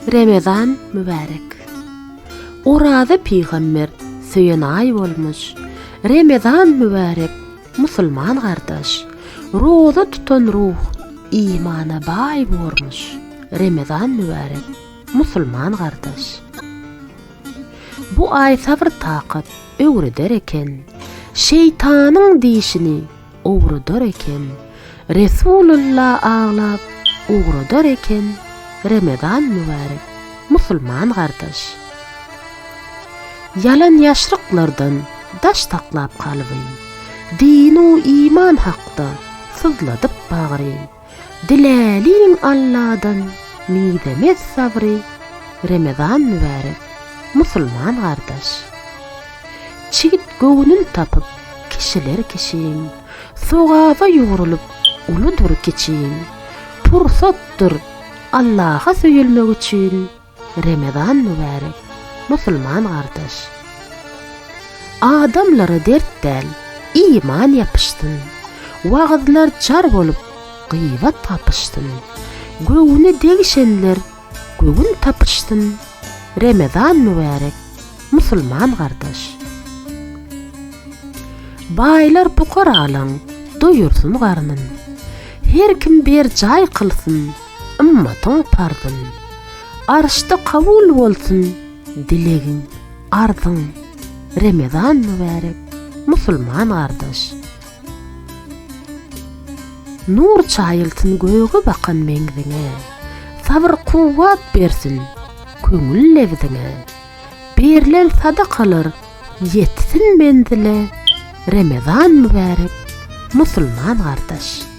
Ramazan mübarek. Orada Peygamber söýenay bolmuş. Ramazan mübarek, musulman gardaş. Roza tutan ruh imana bay bolmuş. Ramazan mübarek, musulman gardaş. Bu ay sabr taqat öwreder eken. Şeytanyň diýişini owrudar eken. Resulullah ağlap owrudar eken. Ramazan mübarek, musulman gardaş. Yalan ýaşryklardan daş taklap kalyby. Dinu iman hakda sızladyp bagry. Diläliniň Allahdan midemez sabry. Ramazan mübarek, musulman gardaş. Çigit göwnün tapyp kişiler kişiň. Sogawa ýugurylyp uludur keçiň. Pursatdyr Allah'a söýülmek üçin. Ramazan mübarek, musulman gardaş. Adamlara dert däl, iman ýapyşdyn. Wagazlar çar bolup gıýbat tapyşdyn. Göwüne degişenler göwün tapyşdyn. Ramazan mübarek, musulman gardaş. Baýlar pukar alaň, doýursun garnyn. Her kim bir jaý kılsın, ümmatyň pardyn. Arşda kabul bolsun, dilegin, ardyň. Ramazan mübarek, musulman gardaş. Nur çaýylsyn göge bakan meňdiňe. Sabr kuwwat bersin, köňül lewdiňe. Berilen sadakalar yetsin mendile. Ramazan mübarek, musulman gardaş.